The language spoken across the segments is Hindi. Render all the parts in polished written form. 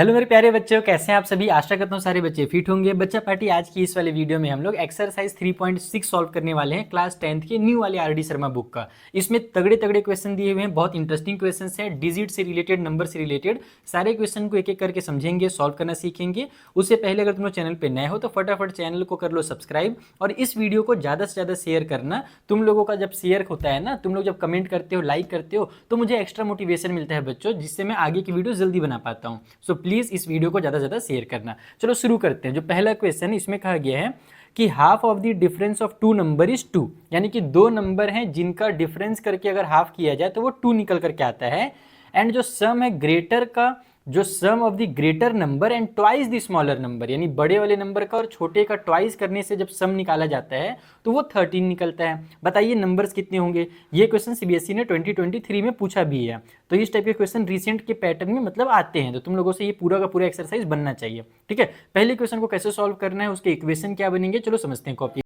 हेलो मेरे प्यारे बच्चों, कैसे हैं आप सभी। आशा करता हूँ सारे बच्चे फिट होंगे। बच्चा पार्टी आज की इस वाले वीडियो में हम लोग एक्सरसाइज 3.6 सॉल्व करने वाले हैं क्लास 10th के न्यू वाले आरडी शर्मा बुक का। इसमें तगड़े तगड़े क्वेश्चन दिए हुए हैं, बहुत इंटरेस्टिंग क्वेश्चन हैं, डिजिट से रिलेटेड, नंबर से रिलेटेड। सारे क्वेश्चन को एक एक करके समझेंगे, सॉल्व करना सीखेंगे। उससे पहले अगर तुम लोग चैनल पर नए हो तो फटाफट चैनल को कर लो सब्सक्राइब और इस वीडियो को ज़्यादा से ज़्यादा शेयर करना। तुम लोगों का जब शेयर होता है ना, तुम लोग जब कमेंट करते हो, लाइक करते हो, तो मुझे एक्स्ट्रा मोटिवेशन मिलता है बच्चों, जिससे मैं आगे की वीडियो जल्दी बना पाता हूँ। सो प्लीज़ इस वीडियो को ज़्यादा से ज़्यादा शेयर करना। चलो शुरू करते हैं। जो पहला क्वेश्चन इसमें कहा गया है कि half of the difference of two number is 2, यानी कि दो नंबर हैं जिनका डिफरेंस करके अगर हाफ किया जाए तो वो 2 निकल करके आता है। एंड जो सम है ग्रेटर का, जो sum of the greater number and twice the smaller number, यानी बड़े वाले नंबर का और छोटे का ट्वाइस करने से जब सम निकाला जाता है तो वो 13 निकलता है। बताइए नंबर्स कितने होंगे। ये क्वेश्चन सीबीएसई ने 2023 में पूछा भी है। तो इस टाइप के क्वेश्चन रिसेंट के पैटर्न में मतलब आते हैं, तो तुम लोगों से ये पूरा का पूरा एक्सरसाइज बनना चाहिए। ठीक है, पहले क्वेश्चन को कैसे सॉल्व करना है, उसके इक्वेशन क्या बनेंगे, चलो समझते हैं। कॉपी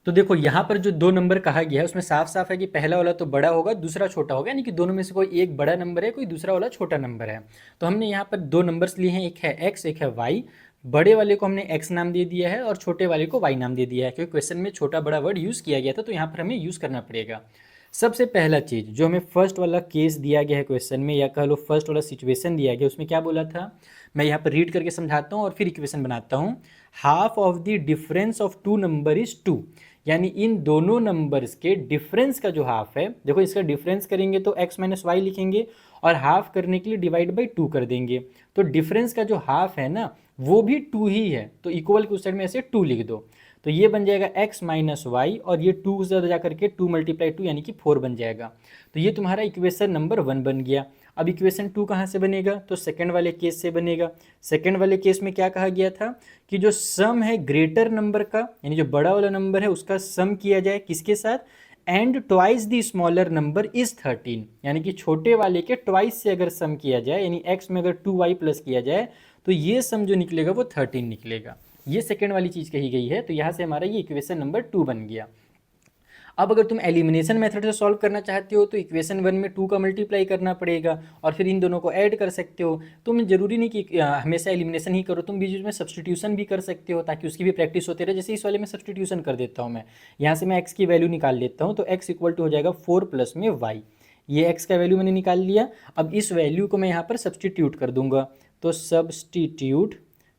तो देखो यहाँ पर जो दो नंबर कहा गया है उसमें साफ साफ है कि पहला वाला तो बड़ा होगा, दूसरा छोटा होगा, यानी कि दोनों में से कोई एक बड़ा नंबर है, कोई दूसरा वाला छोटा नंबर है। तो हमने यहाँ पर दो नंबर्स लिए हैं, एक है x, एक है y। बड़े वाले को हमने x नाम दे दिया है और छोटे वाले को y नाम दे दिया है, क्योंकि क्वेश्चन में छोटा बड़ा वर्ड यूज़ किया गया था, तो यहाँ पर हमें यूज़ करना पड़ेगा। सबसे पहला चीज़ जो हमें फर्स्ट वाला केस दिया गया है क्वेश्चन में, या कह लो फर्स्ट वाला सिचुएशन दिया गया, उसमें क्या बोला था, मैं यहाँ पर रीड करके समझाता हूँ और फिर इक्वेशन बनाता हूँ। Half of the difference of two number is 2, यानी इन दोनों नंबर्स के डिफरेंस का जो हाफ है, देखो इसका डिफरेंस करेंगे तो x माइनस वाई लिखेंगे और हाफ करने के लिए डिवाइड बाई 2 कर देंगे। तो डिफरेंस का जो हाफ है ना वो भी 2 ही है, तो इक्वल के उस साइड में ऐसे 2 लिख दो। तो ये बन जाएगा x माइनस वाई और ये 2 से जा करके 2 मल्टीप्लाई 2 यानी कि 4 बन जाएगा। तो ये तुम्हारा इक्वेशन नंबर 1 बन गया। अब इक्वेशन 2 कहाँ से बनेगा, तो सेकंड वाले केस से बनेगा। सेकंड वाले केस में क्या कहा गया था कि जो सम है ग्रेटर नंबर का, यानी जो बड़ा वाला नंबर है उसका सम किया जाए किसके साथ, and twice the smaller number is 13, यानी कि छोटे वाले के ट्वाइस से अगर सम किया जाए, यानी x में अगर 2y प्लस किया जाए तो ये सम जो निकलेगा वो 13 निकलेगा। ये सेकंड वाली चीज़ कही गई है, तो यहाँ से हमारा ये इक्वेशन नंबर 2 बन गया। अब अगर तुम एलिमिनेशन मेथड से सॉल्व करना चाहते हो तो इक्वेशन 1 में 2 का मल्टीप्लाई करना पड़ेगा और फिर इन दोनों को ऐड कर सकते हो। तुम जरूरी नहीं कि हमेशा एलिमिनेशन ही करो, तुम बीच बीच में सब्सटीट्यूशन भी कर सकते हो ताकि उसकी भी प्रैक्टिस होती रहे। जैसे इस वाले में सब्सटीट्यूशन कर देता हूँ मैं, यहाँ से मैं एक्स की वैल्यू निकाल लेता हूँ, तो एक्स इक्वल टू हो जाएगा 4 प्लस में वाई। ये एक्स का वैल्यू मैंने निकाल लिया। अब इस वैल्यू को मैं यहाँ पर सब्सटीट्यूट कर दूंगा, तो substitute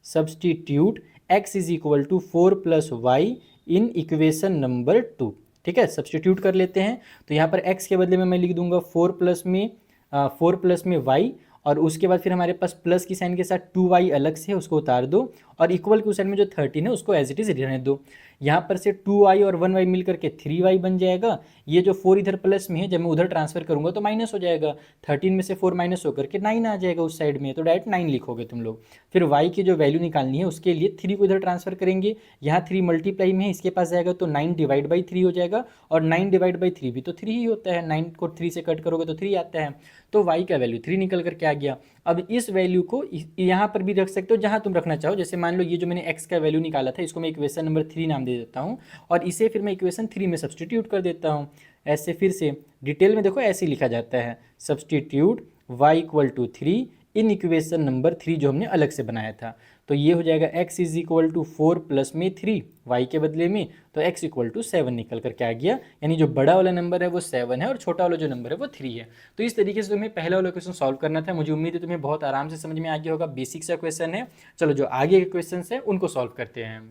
substitute X is equal to 4 plus Y in equation number 2। ठीक है, सब्सटीट्यूट कर लेते हैं। तो यहाँ पर x के बदले में मैं लिख दूंगा 4 प्लस में y, और उसके बाद फिर हमारे पास प्लस की साइन के साथ 2y अलग से है, उसको उतार दो और इक्वल के उस साइड में जो 13 है उसको एज इट इज़ रहने दो। यहाँ पर से 2y और 1y मिल करके 3y बन जाएगा। ये जो 4 इधर प्लस में है, जब मैं उधर ट्रांसफर करूंगा तो माइनस हो जाएगा। 13 में से 4 माइनस होकर के 9 आ जाएगा उस साइड में, तो डायरेक्ट 9 लिखोगे तुम लोग। फिर y की जो वैल्यू निकालनी है उसके लिए 3 को इधर ट्रांसफर करेंगे, यहाँ 3 मल्टीप्लाई में है, इसके पास जाएगा तो 9 डिवाइड बाई 3 हो जाएगा, और 9 डिवाइड बाई 3 भी तो 3 ही होता है, 9 को 3 से कट करोगे तो 3 आता है। तो y का वैल्यू 3 निकल करके आ गया। अब इस वैल्यू को यहाँ पर भी रख सकते हो जहाँ तुम रखना चाहो। जैसे मान लो ये जो मैंने x का वैल्यू निकाला था इसको मैं इक्वेशन नंबर 3 नाम दे देता हूँ और इसे फिर मैं इक्वेशन 3 में सब्सटीट्यूट कर देता हूँ। ऐसे फिर से डिटेल में देखो ऐसे ही लिखा जाता है, substitute y equal to 3 in equation number 3 जो हमने अलग से बनाया था। तो ये हो जाएगा x is equal to 4 plus में 3 y के बदले में, तो x इक्वल टू 7 निकल करके आ गया। यानी जो बड़ा वाला नंबर है वो 7 है और छोटा वाला जो नंबर है वो 3 है। तो इस तरीके से तुम्हें पहला वाला क्वेश्चन सॉल्व करना था। मुझे उम्मीद है तुम्हें बहुत आराम से समझ में आ गया होगा, बेसिक सा क्वेश्चन है। चलो जो आगे के क्वेश्चन है उनको सॉल्व करते हैं।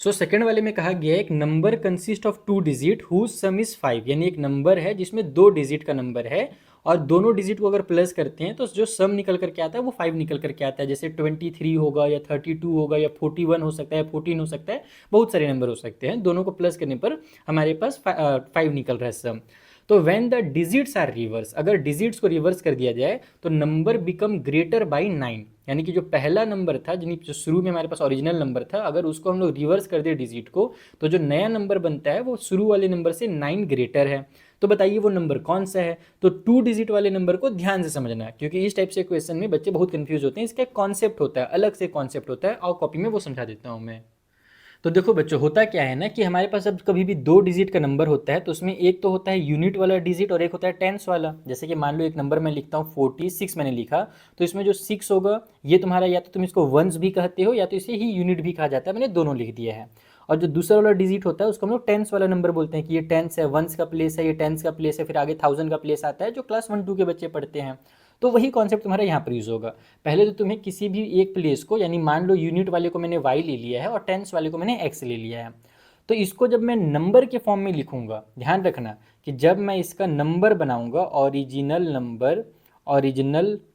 सो सेकंड वाले में कहा गया है एक number consist of 2 digit whose sum is 5, यानी एक नंबर है जिसमें 2 डिजिट का नंबर है और दोनों डिजिट को अगर प्लस करते हैं तो जो सम निकल करके आता है वो 5 निकल करके आता है। जैसे 23 होगा या 32 होगा या 41 हो सकता है, 14 हो सकता है, बहुत सारे नंबर हो सकते हैं। दोनों को प्लस करने पर हमारे पास 5 निकल रहा है सम। तो when the digits are reverse, अगर डिजिट्स को रिवर्स कर दिया जाए तो नंबर बिकम ग्रेटर बाई 9, यानी कि जो पहला नंबर था जो शुरू में हमारे पास ओरिजिनल नंबर था, अगर उसको हम लोग रिवर्स कर दे डिजिट को, तो जो नया नंबर बनता है वो शुरू वाले नंबर से 9 ग्रेटर है। तो बताइए वो नंबर कौन सा है। तो 2 डिजिट वाले नंबर को ध्यान से समझना है, क्योंकि इस टाइप से क्वेश्चन में बच्चे बहुत कंफ्यूज होते हैं। इसका एक कॉन्सेप्ट होता है, अलग से कॉन्सेप्ट होता है, और कॉपी में वो समझा देता हूँ मैं। तो देखो बच्चों, होता क्या है ना कि हमारे पास अब कभी भी 2 डिजिट का नंबर होता है तो उसमें एक तो होता है यूनिट वाला डिजिट और एक होता है टेंस वाला। जैसे कि मान लो एक नंबर मैं लिखता हूँ 46 मैंने लिखा, तो इसमें जो 6 होगा ये तुम्हारा, या तो तुम इसको वंस भी कहते हो या तो इसे ही यूनिट भी कहा जाता है, मैंने दोनों लिख दिया है। और जो दूसरा वाला डिजिट होता है उसको हम लोग टेंस वाला नंबर बोलते हैं कि ये टेंस है, वंस का प्लेस है, ये टेंस का प्लेस है, फिर आगे थाउजेंड का प्लेस आता है जो क्लास 1 2 के बच्चे पढ़ते हैं। तो वही कॉन्सेप्ट तुम्हारा यहाँ पर यूज होगा। पहले तो तुम्हें किसी भी एक प्लेस को, यानी मान लो यूनिट वाले को मैंने वाई ले लिया है और टेंस वाले को मैंने एक्स ले लिया है, तो इसको जब मैं नंबर के फॉर्म में लिखूंगा, ध्यान रखना कि जब मैं इसका नंबर बनाऊंगा, ओरिजिनल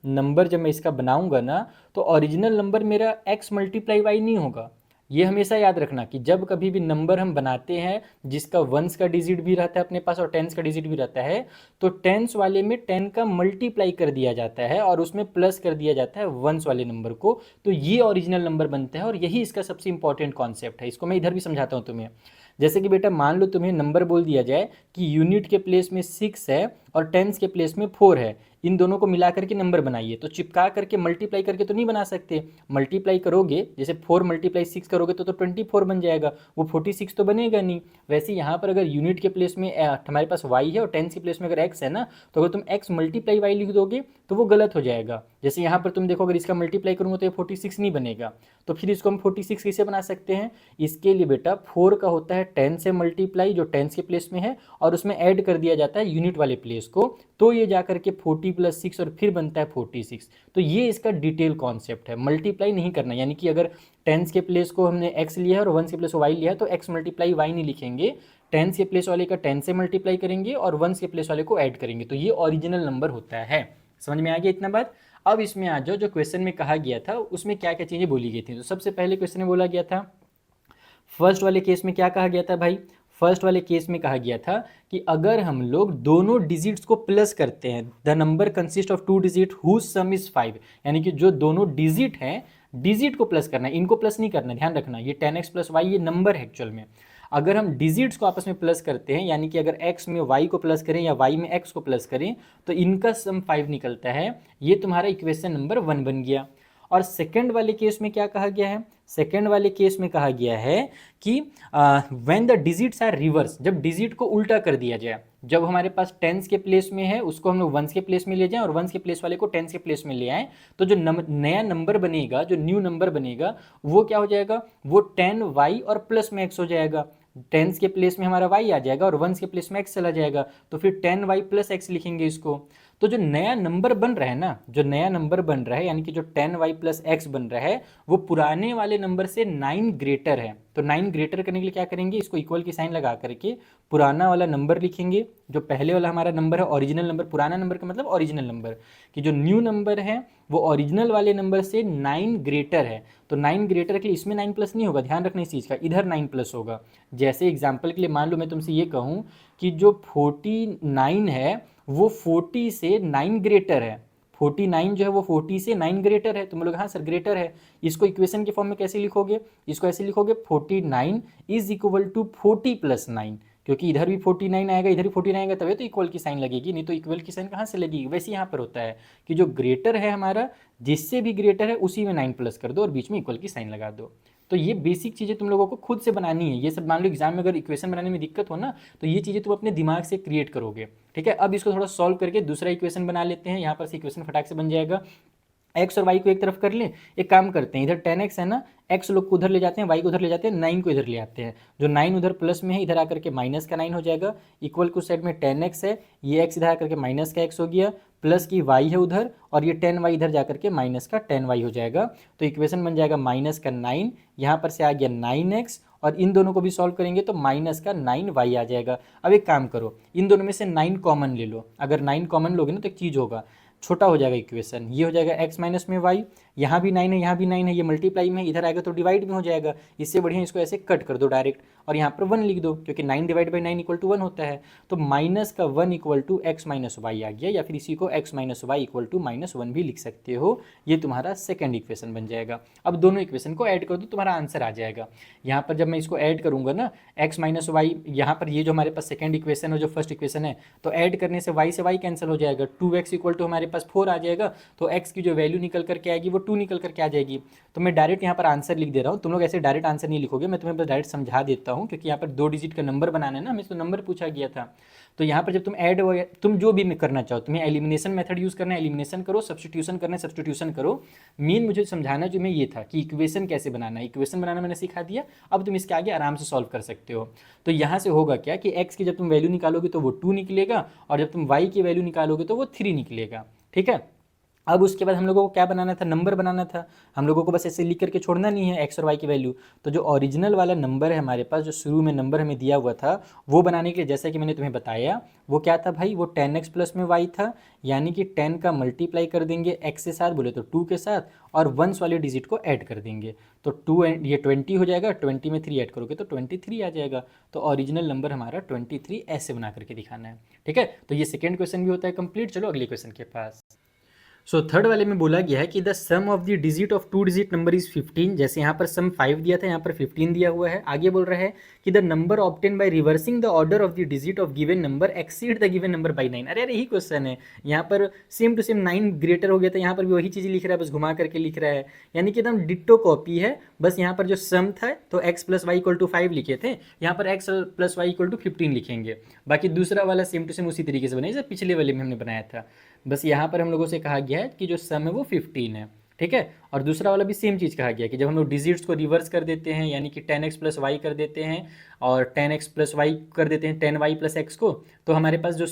नंबर जब मैं इसका बनाऊंगा ना, तो ओरिजिनल नंबर मेरा एक्स मल्टीप्लाई वाई नहीं होगा। ये हमेशा याद रखना कि जब कभी भी नंबर हम बनाते हैं जिसका वंस का डिजिट भी रहता है अपने पास और टेंस का डिजिट भी रहता है, तो टेंस वाले में 10 का मल्टीप्लाई कर दिया जाता है और उसमें प्लस कर दिया जाता है वंस वाले नंबर को, तो ये ओरिजिनल नंबर बनता है। और यही इसका सबसे इंपॉर्टेंट कॉन्सेप्ट है। इसको मैं इधर भी समझाता हूँ तुम्हें। जैसे कि बेटा मान लो तुम्हें नंबर बोल दिया जाए कि यूनिट के प्लेस में 6 है और टेंस के प्लेस में 4 है, इन दोनों को मिला करके नंबर बनाइए, तो चिपका करके मल्टीप्लाई करके तो नहीं बना सकते। मल्टीप्लाई करोगे, जैसे 4 मल्टीप्लाई 6 करोगे तो 24 बन जाएगा, वो 46 तो बनेगा नहीं। वैसे यहाँ पर अगर यूनिट के प्लेस में हमारे पास वाई है और टेंस के प्लेस में अगर एक्स है ना, तो अगर तुम एक्स मल्टीप्लाई वाई लिख दोगे तो वो गलत हो जाएगा। जैसे यहाँ पर तुम देखो, अगर इसका मल्टीप्लाई करूँगा तो ये 46 नहीं बनेगा, तो फिर इसको हम 46 कैसे बना सकते हैं? इसके लिए बेटा 4 का होता है 10 से मल्टीप्लाई जो टेंस के प्लेस में है, और उसमें ऐड कर दिया जाता है यूनिट वाले प्लेस को, तो ये जाकर के 40 + 6 और फिर बनता है 46। तो ये इसका डिटेल कॉन्सेप्ट है, मल्टीप्लाई नहीं करना। यानी कि अगर टेंस के प्लेस को हमने एक्स लिया है और वंस के प्लेस को वाई लिया है तो एक्स मल्टीप्लाई वाई नहीं लिखेंगे, टेंस के प्लेस वाले का 10 से मल्टीप्लाई करेंगे और वंस के प्लेस वाले को ऐड करेंगे, तो ये ओरिजिनल नंबर होता है। समझ में आ गया इतना बात? अब इसमें आ जाओ, जो क्वेश्चन में कहा गया था उसमें क्या क्या चीज़ें बोली गई थी। तो सबसे पहले क्वेश्चन में बोला गया था, फर्स्ट वाले केस में क्या कहा गया था भाई? फर्स्ट वाले केस में कहा गया था कि अगर हम लोग दोनों डिजिट्स को प्लस करते हैं, the number consist of 2 digit whose sum is 5, यानी कि जो दोनों डिजिट हैं, डिजिट को प्लस करना है, इनको प्लस नहीं करना, ध्यान रखना। ये 10x + y ये नंबर है एक्चुअल में। अगर हम डिजिट्स को आपस में प्लस करते हैं, यानी कि अगर x में y को प्लस करें या y में x को प्लस करें, तो इनका सम 5 निकलता है। ये तुम्हारा इक्वेशन नंबर 1 बन गया। और सेकंड वाले केस में क्या कहा गया है? सेकंड वाले केस में कहा गया है कि when the digits are reverse, जब डिजिट को उल्टा कर दिया जाए, जब हमारे पास टेंस के प्लेस में है उसको हम लोग वंस के प्लेस में ले जाएं और वंस के प्लेस वाले को टेंस के प्लेस में ले आएं, तो जो नया नंबर बनेगा, जो न्यू नंबर बनेगा, वो क्या हो जाएगा? वो 10y और प्लस में x हो जाएगा। टेंस के प्लेस में हमारा y आ जाएगा और वंस के प्लेस में x चला जाएगा, तो फिर 10y + x लिखेंगे इसको। तो जो नया नंबर बन रहा है ना, जो नया नंबर बन रहा है, यानी कि जो 10y + x बन रहा है, वो पुराने वाले नंबर से 9 ग्रेटर है। तो 9 ग्रेटर करने के लिए क्या करेंगे? इसको इक्वल की साइन लगा करके पुराना वाला नंबर लिखेंगे, जो पहले वाला हमारा नंबर है ओरिजिनल नंबर, पुराना नंबर का मतलब ओरिजिनल नंबर, कि जो न्यू नंबर है वो ओरिजिनल वाले नंबर से 9 ग्रेटर है। तो 9 ग्रेटर के लिए इसमें 9 प्लस नहीं होगा, ध्यान रखना इस चीज़ का, इधर 9 प्लस होगा। जैसे एग्जाम्पल के लिए मान लो मैं तुमसे ये कहूँ कि जो 49 है वो 40 से 9 ग्रेटर है। 49 जो है वो 40 से 9 ग्रेटर है। तुम लोग हाँ सर ग्रेटर है, इसको इक्वेशन के फॉर्म में कैसे लिखोगे? इसको ऐसे लिखोगे 49 = 40 + 9, क्योंकि इधर भी 49 आएगा, इधर भी 49 आएगा, तभी तो इक्वल की साइन लगेगी, नहीं तो इक्वल की साइन कहाँ से लगेगी? वैसे यहाँ पर होता है कि जो ग्रेटर है हमारा, जिससे भी ग्रेटर है उसी में 9 प्लस कर दो और बीच में इक्वल की साइन लगा दो। तो ये बेसिक चीज़ें तुम लोगों को खुद से बनानी है। ये सब मान लो एग्जाम में अगर इक्वेशन बनाने में दिक्कत हो ना, तो ये चीज़ें तुम अपने दिमाग से क्रिएट करोगे। ठीक है, अब इसको थोड़ा सॉल्व करके दूसरा इक्वेशन बना लेते हैं। यहाँ पर से इक्वेशन फटाक से बन जाएगा। एक्स और वाई को एक तरफ कर लें, एक काम करते हैं, इधर 10x है ना, एक्स लोग को उधर ले जाते हैं, वाई को उधर ले जाते हैं, 9 को इधर ले आते हैं। जो 9 उधर प्लस में है, इधर आकर के माइनस का 9 हो जाएगा। इक्वल को साइड में 10x है, ये x इधर आकर के माइनस का x हो गया, प्लस की y है उधर, और ये 10y इधर जाकर के माइनस का 10y हो जाएगा। तो इक्वेशन बन जाएगा माइनस का 9, यहाँ पर से आ गया 9x, और इन दोनों को भी सॉल्व करेंगे तो माइनस का 9y आ जाएगा। अब एक काम करो, इन दोनों में से 9 कॉमन ले लो। अगर 9 कॉमन लोगे ना तो एक चीज़ होगा, छोटा हो जाएगा इक्वेशन, ये हो जाएगा x माइनस में y, यहाँ भी 9 है, यहाँ भी 9 है, ये मल्टीप्लाई में, इधर आएगा तो डिवाइड में हो जाएगा। इससे बढ़िया इसको ऐसे कट कर दो डायरेक्ट, और यहाँ पर 1 लिख दो, क्योंकि 9 / 9 = 1 होता है। तो माइनस का 1 = x माइनस वाई आ गया, या फिर इसी को x माइनस वाई = -1 भी लिख सकते हो। ये तुम्हारा सेकेंड इक्वेशन बन जाएगा। अब दोनों इक्वेशन को ऐड कर दो, तुम्हारा आंसर आ जाएगा। यहाँ पर जब मैं इसको ऐड करूँगा ना, x माइनस वाई, यहाँ पर ये जो हमारे पास सेकेंड इक्वेशन है, जो फर्स्ट इक्वेशन है, तो ऐड करने से y से y कैंसिल हो जाएगा। 2x = हमारे पास 4 आ जाएगा तो x की जो वैल्यू निकल करके आएगी वो 2 निकल करके आ जाएगी। तो मैं डायरेक्ट यहाँ पर आंसर लिख दे रहा हूँ, तुम लोग ऐसे डायरेक्ट आंसर नहीं लिखोगे, मैं तुम्हें बस डायरेक्ट समझा देता हूँ, क्योंकि यहाँ पर 2 डिजिट का नंबर बनाना है ना, हमें तो नंबर पूछा गया था। तो यहाँ पर जब तुम ऐड तुम जो भी करना चाहो, तुम्हें एलिमिनेशन मेथड यूज़ करना है एलिमिनेशन करो, सब्स्टिट्यूशन करना है सब्स्टिट्यूशन करो। मेन मुझे समझाना जो मैं ये था कि इक्वेशन कैसे बनाना है, इक्वेशन बनाना मैंने सिखा दिया, अब तुम इसके आगे आराम से सॉल्व कर सकते हो। तो यहाँ से होगा क्या कि x की जब तुम वैल्यू निकालोगे तो वो 2 निकलेगा, और जब तुम y की वैल्यू निकालोगे तो वो 3 निकलेगा। ठीक है, अब उसके बाद हम लोगों को क्या बनाना था, नंबर बनाना था। हम लोगों को बस ऐसे लिख करके छोड़ना नहीं है एक्स और वाई की वैल्यू। तो जो ओरिजिनल वाला नंबर है हमारे पास, जो शुरू में नंबर हमें दिया हुआ था, वो बनाने के लिए जैसा कि मैंने तुम्हें बताया, वो क्या था भाई, वो 10x प्लस में y था, यानी कि 10 का मल्टीप्लाई कर देंगे x के साथ, बोले तो 2 के साथ, और वंस वाले डिजिट को ऐड कर देंगे। तो 2 ये 20 हो जाएगा, 20 में 3 ऐड करोगे तो 23 आ जाएगा। तो ओरिजिनल नंबर हमारा 23 ऐसे बना करके दिखाना है। ठीक है, तो ये सेकेंड क्वेश्चन भी होता है कंप्लीट। चलो अगले क्वेश्चन के पास। सो थर्ड वाले में बोला गया है कि the sum of the digit of 2 digit number is 15। जैसे यहाँ पर सम 5 दिया था, यहाँ पर 15 दिया हुआ है। आगे बोल रहा है कि the number obtain by reversing the order of the digit of given number exceed the given number by 9। अरे यही क्वेश्चन है, यहाँ पर सेम टू सेम 9 ग्रेटर हो गया था, यहाँ पर भी वही चीज़ लिख रहा है, बस घुमा करके लिख रहा है, यानी कि एकदम डिट्टो कॉपी है। बस यहाँ पर जो सम था तो x plus y equal to 5 लिखे थे, यहाँ पर x plus y equal to 15 लिखेंगे। बाकी दूसरा वाला सेम टू सेम उसी तरीके से बनाया जैसे पिछले वाले में हमने बनाया था। बस यहाँ पर हम लोगों से कहा गया है कि जो सम है वो 15 है। ठीक है, और दूसरा वाला भी सेम चीज़ कहा गया कि जब हम लोग डिजिट्स को रिवर्स कर देते हैं, यानी कि 10x प्लस वाई कर देते हैं और 10x प्लस वाई कर देते हैं 10y प्लस एक्स को, तो हमारे पास जो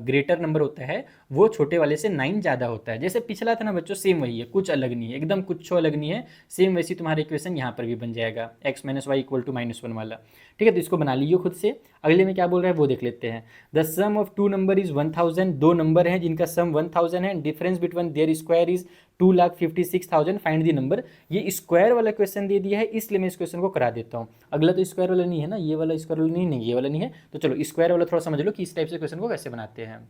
ग्रेटर नंबर होता है वो छोटे वाले से 9 ज़्यादा होता है। जैसे पिछला था ना बच्चों, सेम वही है, कुछ अलग नहीं है, एकदम कुछ अलग नहीं है, सेम वैसी तुम्हारा इक्वेशन यहाँ पर भी बन जाएगा, x minus y equal to -1 वाला। ठीक है, तो इसको बना लीजिए खुद से। अगले में क्या बोल रहा है वो देख लेते हैं। The sum of 2 number is 1000। 2 number हैं जिनका सम 1000 है, difference between their square is 2,56,000, find the number. ये स्क्वायर वाला क्वेश्चन दे दिया है, इसलिए मैं इस क्वेश्चन को करा देता हूँ। अगला तो स्क्वायर वाला नहीं है ना, ये वाला स्क्वायर वाला नहीं, ये वाला नहीं है, तो चलो स्क्वायर वाला थोड़ा समझ लो कि इस टाइप से क्वेश्चन को कैसे बनाते हैं।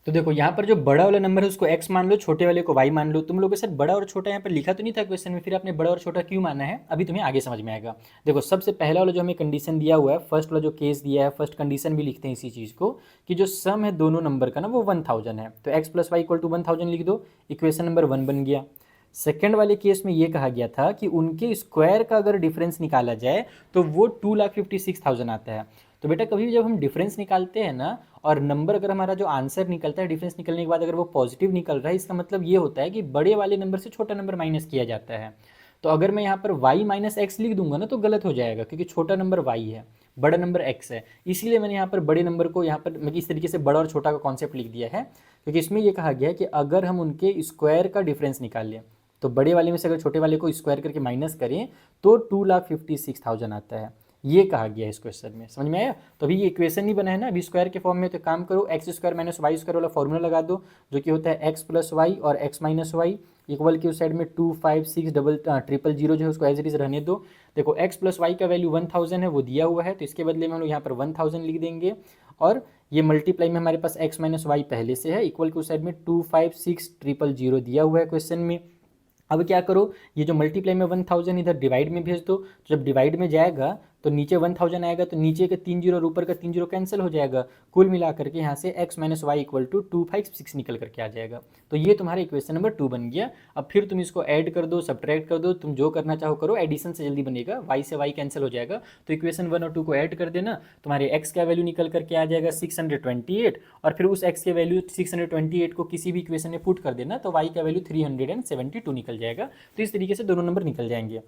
तो देखो यहाँ पर जो बड़ा वाला नंबर है उसको x मान लो, छोटे वाले को y मान लो। तुम लोगों के साथ बड़ा और छोटा यहाँ पर लिखा तो नहीं था क्वेश्चन में, फिर आपने बड़ा और छोटा क्यों माना है अभी तुम्हें आगे समझ में आएगा। देखो सबसे पहला वाला जो हमें कंडीशन दिया हुआ है, फर्स्ट वाला जो केस दिया है, फर्स्ट कंडीशन भी लिखते हैं इसी चीज़ को, कि जो सम है दोनों नंबर का ना वो 1000 है, तो x plus y equal to 1000 लिख दो, इक्वेशन नंबर 1 बन गया। सेकेंड वाले केस में ये कहा गया था कि उनके स्क्वायर का अगर डिफरेंस निकाला जाए तो वो 2,56,000 आता है। तो बेटा कभी भी जब हम डिफरेंस निकालते हैं ना, और नंबर अगर हमारा जो आंसर निकलता है डिफरेंस निकलने के बाद अगर वो पॉजिटिव निकल रहा है, इसका मतलब ये होता है कि बड़े वाले नंबर से छोटा नंबर माइनस किया जाता है। तो अगर मैं यहाँ पर y माइनस एक्स लिख दूंगा ना तो गलत हो जाएगा, क्योंकि छोटा नंबर y है, बड़ा नंबर x है। इसीलिए मैंने यहाँ पर बड़े नंबर को यहाँ पर मैं इस तरीके से बड़ा और छोटा का कॉन्सेप्ट लिख दिया है, क्योंकि इसमें यह कहा गया है कि अगर हम उनके स्क्वायर का डिफरेंस निकाल लें, तो बड़े वाले में से अगर छोटे वाले को स्क्वायर करके माइनस करें तो 2,56,000 आता है, ये कहा गया है इस क्वेश्चन में। समझ में आया? तो अभी ये इक्वेशन नहीं बना है ना अभी स्क्वायर के फॉर्म में, तो काम करो x square minus y square वाला फॉर्मूला लगा दो, जो कि होता है एक्स प्लस वाई और एक्स माइनस वाई इक्वल की उस साइड में 256,000 जो है उसको एज इट इज रहने दो। देखो एक्स प्लस वाई का वैल्यू 1000 है, वो दिया हुआ है, तो इसके बदले में हम लोग यहाँ पर 1000 लिख देंगे, और ये मल्टीप्लाई में हमारे पास एक्स माइनस वाई पहले से है, इक्वल की उस साइड में 256,000 दिया हुआ है क्वेश्चन में। अब क्या करो, ये जो मल्टीप्लाई में 1000 इधर डिवाइड में भेज दो, तो जब डिवाइड में जाएगा तो नीचे 1000 आएगा, तो नीचे के 3 जीरो और ऊपर का 3 जीरो कैंसिल हो जाएगा, कुल मिला करके यहाँ से x minus y equal to 256 निकल करके आ जाएगा। तो ये तुम्हारा इक्वेशन नंबर 2 बन गया। अब फिर तुम इसको ऐड कर दो, सब्ट्रैक्ट कर दो, तुम जो करना चाहो करो, एडिशन से जल्दी बनेगा, y से y कैंसिल हो जाएगा। तो इक्वेशन 1 और 2 को ऐड कर देना, तुम्हारे x का वैल्यू निकल करके आ जाएगा 628, और फिर उस x के वैल्यू 628 को किसी भी इक्वेशन में पुट कर देना, तो y का वैल्यू 372 निकल जाएगा। तो इस तरीके से दोनों नंबर निकल जाएंगे।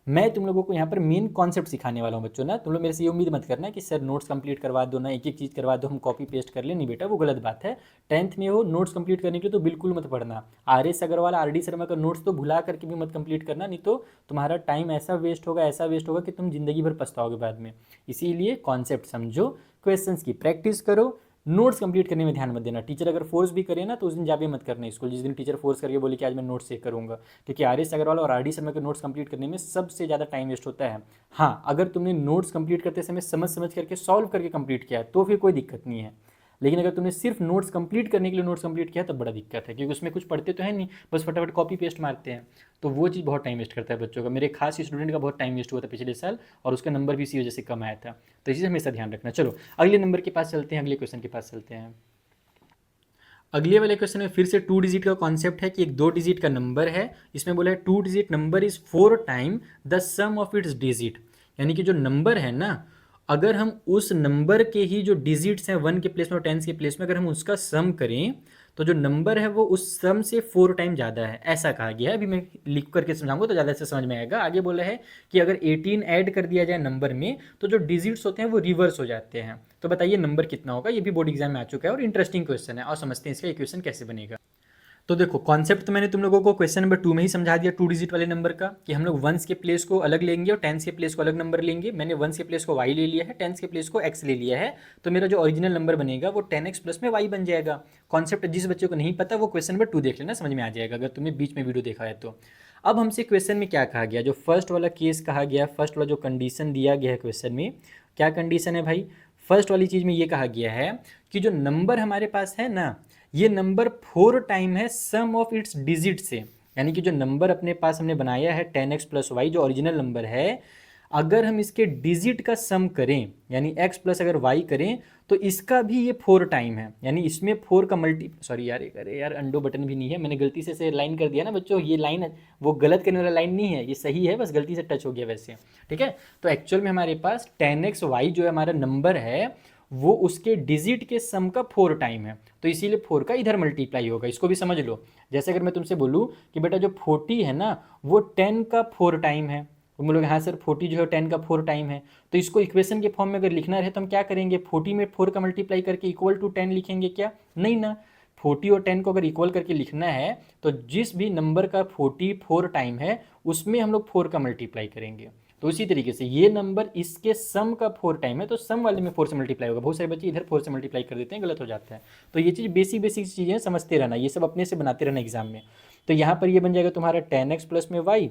मैं तुम लोगों को यहाँ पर मेन कॉन्सेप्ट सिखाने वाला हूँ बच्चों ना। तुम लोग मेरे से ये उम्मीद मत करना कि सर नोट्स कंप्लीट करवा दो ना, एक एक चीज़ करवा दो, हम कॉपी पेस्ट कर ले, नहीं बेटा वो गलत बात है। 10th में हो नोट्स कंप्लीट करने के लिए तो बिल्कुल मत पढ़ना। RS अग्रवाल RD शर्मा का नोट्स तो भुला करके भी मत कंप्लीट करना, नहीं तो तुम्हारा टाइम ऐसा वेस्ट होगा कि तुम जिंदगी भर पछताओगे बाद में। इसीलिए कॉन्सेप्ट समझो, क्वेश्चंस की प्रैक्टिस करो, नोट्स कंप्लीट करने में ध्यान मत देना। टीचर अगर फोर्स भी करे ना तो उस दिन जाबे मत करना स्कूल, जिस दिन टीचर फोर्स करके बोले कि आज मैं नोट्स चेक करूंगा, क्योंकि RS अग्रवाल और RD शर्मा के नोट्स कंप्लीट करने में सबसे ज़्यादा टाइम वेस्ट होता है। हाँ, अगर तुमने नोट्स कंप्लीट करते समय समझ समझ करके सॉल्व करके कंप्लीट किया तो फिर कोई दिक्कत नहीं है, लेकिन अगर तुमने सिर्फ नोट्स कंप्लीट करने के लिए नोट्स कंप्लीट किया तो बड़ा दिक्कत है, क्योंकि उसमें कुछ पढ़ते तो है नहीं, बस फटाफट कॉपी पेस्ट मारते हैं, तो वो चीज़ बहुत टाइम वेस्ट करता है बच्चों का। मेरे खास स्टूडेंट का बहुत टाइम वेस्ट हुआ था पिछले साल, और उसका नंबर भी इसी वजह से कम आया था, तो इसी से हमेशा ध्यान रखना। चलो अगले नंबर के पास चलते हैं, अगले क्वेश्चन के पास चलते हैं। अगले वाले क्वेश्चन में फिर से 2 डिजिट का कॉन्सेप्ट है कि एक 2 डिजिट का नंबर है, इसमें बोला है 2 digit number is 4 time the sum of its digit, यानी कि जो नंबर है ना, अगर हम उस नंबर के ही जो डिजिट्स हैं 1 के प्लेस में और 10 के प्लेस में अगर हम उसका सम करें तो जो नंबर है वो उस सम से 4 टाइम ज़्यादा है, ऐसा कहा गया है। अभी मैं लिख करके समझाऊंगा तो ज़्यादा से समझ में आएगा। आगे बोला है कि अगर 18 ऐड कर दिया जाए नंबर में तो जो डिजिट्स होते हैं वो रिवर्स हो जाते हैं। तो बताइए नंबर कितना होगा, ये भी बोर्ड एग्जाम में आ चुका है और इंटरेस्टिंग क्वेश्चन है, और समझते हैं इसका इक्वेशन कैसे बनेगा। तो देखो कॉन्सेप्ट तो मैंने तुम लोगों को क्वेश्चन नंबर 2 में ही समझा दिया 2 डिजिट वाले नंबर का, कि हम लोग वंस के प्लेस को अलग लेंगे और टेंस के प्लेस को अलग नंबर लेंगे। मैंने वंस के प्लेस को y ले लिया है, टेंस के प्लेस को x ले लिया है, तो मेरा जो ओरिजिनल नंबर बनेगा वो 10x प्लस में y बन जाएगा। कॉन्सेप्ट जिस बच्चे को नहीं पता वो क्वेश्चन नंबर 2 देख लेना, समझ में आ जाएगा अगर तुमने बीच में वीडियो देखा है तो। अब हमसे क्वेश्चन में क्या कहा गया, जो फर्स्ट वाला केस कहा गया, फर्स्ट वाला जो कंडीशन दिया गया है क्वेश्चन में, क्या कंडीशन है भाई। फर्स्ट वाली चीज़ में ये कहा गया है कि जो नंबर हमारे पास है ना, ये नंबर 4 टाइम है सम ऑफ इट्स डिजिट से, यानी कि जो नंबर अपने पास हमने बनाया है 10x प्लस वाई जो ओरिजिनल नंबर है, अगर हम इसके डिजिट का सम करें यानी x प्लस अगर y करें तो इसका भी ये 4 टाइम है, यानी इसमें 4 का मल्टी, सॉरी यार अरे यार अंडो बटन भी नहीं है, मैंने गलती से लाइन कर दिया ना बच्चों, ये लाइन वो गलत करने वाला लाइन नहीं है, ये सही है, बस गलती से टच हो गया वैसे, ठीक है। तो एक्चुअल में हमारे पास 10xy जो है हमारा नंबर है वो उसके डिजिट के सम का 4 टाइम है, तो इसीलिए 4 का इधर मल्टीप्लाई होगा, इसको भी समझ लो। जैसे अगर मैं तुमसे बोलूँ कि बेटा जो 40 है ना वो 10 का 4 टाइम है, तो हम लोग हाँ सर 40 जो है 10 का 4 टाइम है, तो इसको इक्वेशन के फॉर्म में अगर लिखना रहे तो हम क्या करेंगे, 40 में 4 का मल्टीप्लाई करके इक्वल टू 10 लिखेंगे क्या, नहीं ना। 40 और 10 को अगर इक्वल करके लिखना है तो जिस भी नंबर का 44 टाइम है उसमें हम लोग 4 का मल्टीप्लाई करेंगे। तो इसी तरीके से ये नंबर इसके सम का 4 टाइम है, तो सम वाले में 4 से मल्टीप्लाई होगा। बहुत सारे बच्चे इधर 4 से मल्टीप्लाई कर देते हैं, गलत हो जाता है। तो ये चीज़ बेसिक चीज़ें समझते रहना, ये सब अपने से बनाते रहना एग्जाम में। तो यहाँ पर ये बन जाएगा तुम्हारा 10x प्लस में y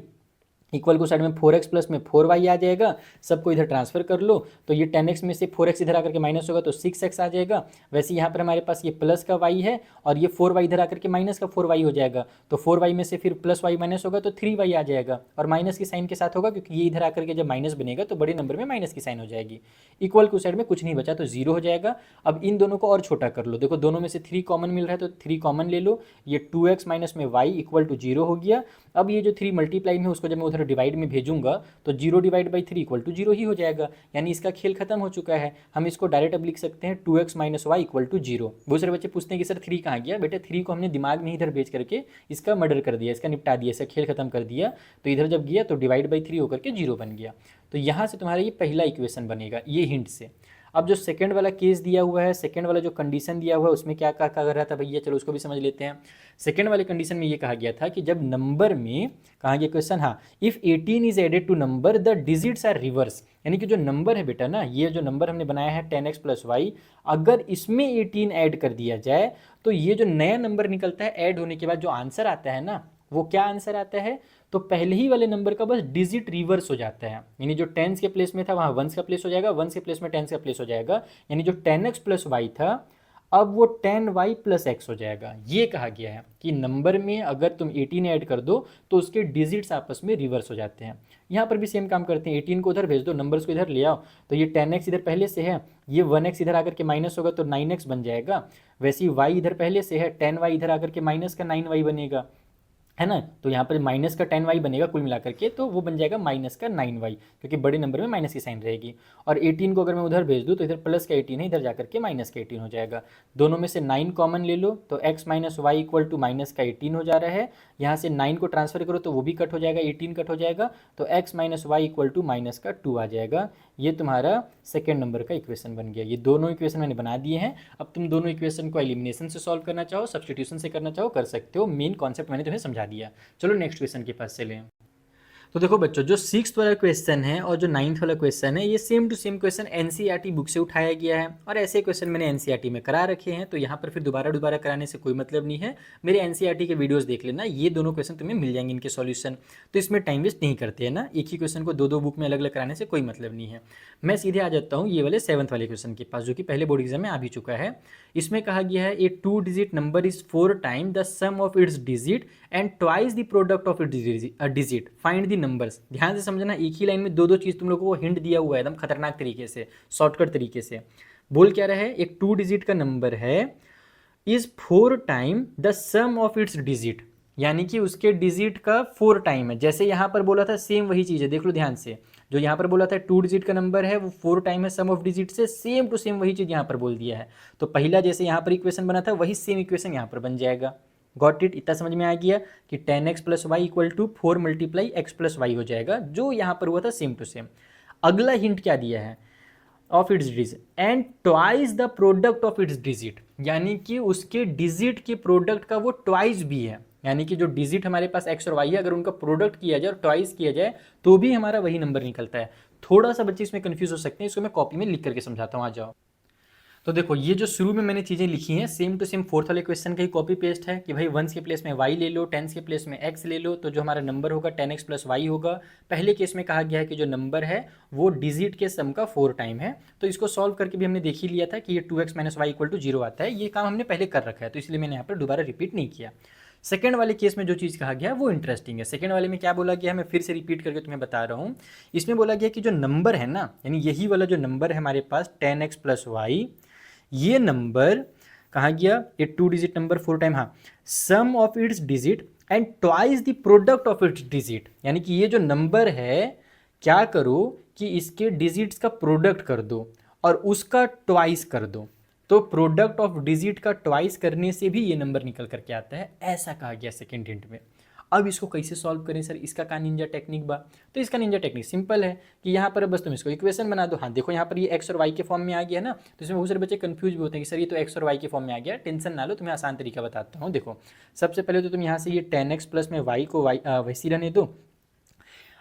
इक्वल को साइड में 4x प्लस में 4y आ जाएगा, सबको इधर ट्रांसफर कर लो, तो ये 10x में से 4x इधर आकर के माइनस होगा तो 6x आ जाएगा। वैसे यहाँ पर हमारे पास ये प्लस का y है और ये 4y इधर आकर के माइनस का 4y हो जाएगा, तो 4y में से फिर प्लस y माइनस होगा तो 3y आ जाएगा, और माइनस की साइन के साथ होगा क्योंकि ये इधर आकर के जब माइनस बनेगा तो बड़े नंबर में माइनस की साइन हो जाएगी। इक्वल को साइड में कुछ नहीं बचा तो 0 हो जाएगा। अब इन दोनों को और छोटा कर लो, देखो दोनों में से 3 कॉमन मिल रहा है तो 3 कॉमन ले लो, ये 2x माइनस में y इक्वल टू 0 हो गया। अब ये जो 3 मल्टीप्लाई में उसको जब मैं उधर डिवाइड में भेजूंगा तो 0 डिवाइड बाई 3 इक्वल टू 0 ही हो जाएगा, यानी इसका खेल खत्म हो चुका है। हम इसको डायरेक्ट अब लिख सकते हैं 2x minus y equal to 0। बहुत सारे बच्चे पूछते हैं कि सर 3 कहाँ गया, बेटे 3 को हमने दिमाग में इधर भेज करके इसका मर्डर कर दिया, इसका निपटा दिया, इसका खेल खत्म कर दिया, तो इधर जब गया तो डिवाइड बाई 3 होकर के 0 बन गया। तो यहाँ से तुम्हारा ये पहला इक्वेशन बनेगा ये हिंट से। अब जो सेकंड वाला केस दिया हुआ है, सेकंड वाला जो कंडीशन दिया हुआ है उसमें क्या कहा रहा था भैया, चलो उसको भी समझ लेते हैं। सेकंड वाले कंडीशन में ये कहा गया था कि जब नंबर में कहा गया क्वेश्चन, हाँ if 18 is added to number the digits are reverse, यानी कि जो नंबर है बेटा ना, ये जो नंबर हमने बनाया है 10x प्लस वाई, अगर इसमें 18 ऐड कर दिया जाए तो ये जो नया नंबर निकलता है ऐड होने के बाद जो आंसर आता है ना, वो क्या आंसर आता है, तो पहले ही वाले नंबर का बस डिजिट रिवर्स हो जाता है, यानी जो टेंस के प्लेस में था वहाँ वंस का प्लेस हो जाएगा, वंस के प्लेस में टेंस का प्लेस हो जाएगा, यानी जो 10x प्लस वाई था अब वो 10y प्लस x हो जाएगा। ये कहा गया है कि नंबर में अगर तुम 18 ऐड कर दो तो उसके डिजिट्स आपस में रिवर्स हो जाते हैं। यहाँ पर भी सेम काम करते हैं, 18 को उधर भेज दो, नंबर्स को इधर ले आओ, तो ये 10x इधर पहले से है, ये 1x इधर आकर के माइनस होगा तो 9x बन जाएगा। वैसे ही y इधर पहले से है, 10y इधर आकर के माइनस का 9y बनेगा, है ना, तो यहाँ पर माइनस का 10y बनेगा कुल मिलाकर के, तो वो बन जाएगा माइनस का 9y, क्योंकि बड़े नंबर में माइनस की साइन रहेगी। और 18 को अगर मैं उधर भेज दूँ तो इधर प्लस का 18 है, इधर जाकर के माइनस का 18 हो जाएगा। दोनों में से 9 कॉमन ले लो तो x minus y equal to minus का 18 हो जा रहा है, यहाँ से 9 को ट्रांसफर करो तो वो भी कट हो जाएगा, 18 कट हो जाएगा, तो x minus y equal to minus का 2 आ जाएगा। ये तुम्हारा सेकेंड नंबर का इक्वेशन बन गया। ये दोनों इक्वेशन मैंने बना दिए हैं। अब तुम दोनों इक्वेशन को एलिमिनेशन से सॉल्व करना चाहो, सब्स्टिट्यूशन से करना चाहो, कर सकते हो। मेन कॉन्सेप्ट मैंने तुम्हें समझा दिया। चलो नेक्स्ट क्वेश्चन के पास चलें। तो देखो बच्चों, जो 6th वाला क्वेश्चन है और जो 9th वाला क्वेश्चन है, ये same to same question NCERT book से उठाया गया है, और ऐसे क्वेश्चन मैंने एनसीईआरटी में करा रखे हैं, तो यहाँ पर फिर दोबारा कराने से कोई मतलब नहीं है। मेरे एनसीईआरटी के वीडियोस देख लेना, ये दोनों क्वेश्चन तुम्हें मिल जाएंगे इनके सॉल्यूशन। तो इसमें टाइम वेस्ट नहीं करते हैं ना, एक ही क्वेश्चन को दो बुक में अलग अलग कराने से कोई मतलब नहीं है। मैं सीधे आ जाता हूँ ये वाले 7th वाले क्वेश्चन के पास, जो कि पहले बोर्ड एग्जाम में आ भी चुका है। इसमें कहा गया है a 2 digit number is 4 time the sum of its digit and twice the product of its digit, find the numbers. ध्यान से समझना, एक ही लाइन में दो चीज़ तुम लोगों को हिंट दिया हुआ है एकदम खतरनाक तरीके से, शॉर्टकट तरीके से। बोल क्या रहा है, एक 2 डिजिट का नंबर है, is 4 time the sum of its digit, यानी कि उसके डिजिट का 4 टाइम है। जैसे यहाँ पर बोला था सेम वही चीज़ है, देख लो ध्यान से, जो यहाँ पर बोला था 2 डिजिट का नंबर है वो 4 टाइम है सम ऑफ डिजिट से, सेम टू सेम वही चीज़ यहाँ पर बोल दिया है। तो पहला जैसे यहाँ पर इक्वेशन बना था वही सेम इक्वेशन यहाँ पर बन जाएगा। Got it? इतना समझ में आ गया कि 10x plus y equal to 4 multiply x plus y हो जाएगा, जो यहाँ पर हुआ था सेम टू सेम। अगला हिंट क्या दिया है, of its digit and twice the product of its digit, यानी कि उसके डिजिट के प्रोडक्ट का वो ट्वाइस भी है, यानी कि जो डिजिट हमारे पास एक्स और वाई है अगर उनका प्रोडक्ट किया जाए और ट्वाइस किया जाए तो भी हमारा वही नंबर निकलता है। थोड़ा सा बच्चे इसमें कंफ्यूज हो सकते हैं, इसको मैं कॉपी में लिख करके समझाता हूँ, आ जाओ। तो देखो ये जो शुरू में मैंने चीज़ें लिखी हैं सेम टू सेम फोर्थ वाले क्वेश्चन का ही कॉपी पेस्ट है कि भाई वंस के प्लेस में वाई ले लो, टेंस के प्लेस में एक्स ले लो, तो जो हमारा नंबर होगा 10x प्लस वाई होगा। पहले केस में कहा गया है कि जो नंबर है वो डिजिट के सम का 4 टाइम है, तो इसको सॉल्व करके भी हमने देख ही लिया था कि ये 2x minus y equal to 0 आता है। ये काम हमने पहले कर रखा है तो इसलिए मैंने यहाँ पर दोबारा रिपीट नहीं किया। सेकंड वाले केस में जो चीज़ कहा गया है वो इंटरेस्टिंग है। सेकंड वाले में क्या बोला गया है मैं फिर से रिपीट करके तुम्हें बता रहा हूँ। इसमें बोला गया कि जो नंबर है ना, यानी यही वाला जो नंबर है हमारे पास 10x प्लस वाई, ये नंबर कहाँ गया, ये 2 डिजिट नंबर 4 टाइम, हाँ, sum of its digit and twice the product of its digit, यानी कि ये जो नंबर है क्या करो कि इसके डिजिट्स का प्रोडक्ट कर दो और उसका ट्वाइस कर दो, तो प्रोडक्ट ऑफ डिजिट का ट्वाइस करने से भी ये नंबर निकल करके आता है, ऐसा कहा गया सेकेंड हिंट में। अब इसको कैसे सॉल्व करें सर, इसका का निंजा टेक्निक बा, तो इसका निंजा टेक्निक सिंपल है कि यहाँ पर बस तुम इसको इक्वेशन बना दो। हाँ देखो यहाँ पर ये एक्स और वाई के फॉर्म में आ गया ना, तो इसमें बहुत सारे बच्चे कंफ्यूज भी होते हैं कि सर ये तो एक्स और वाई के फॉर्म में आ गया। टेंशन ना लो, तुम्हें आसान तरीका बताता हूँ। देखो सबसे पहले तो तुम यहाँ से ये 10x प्लस में वाई को वैसी रहने दो।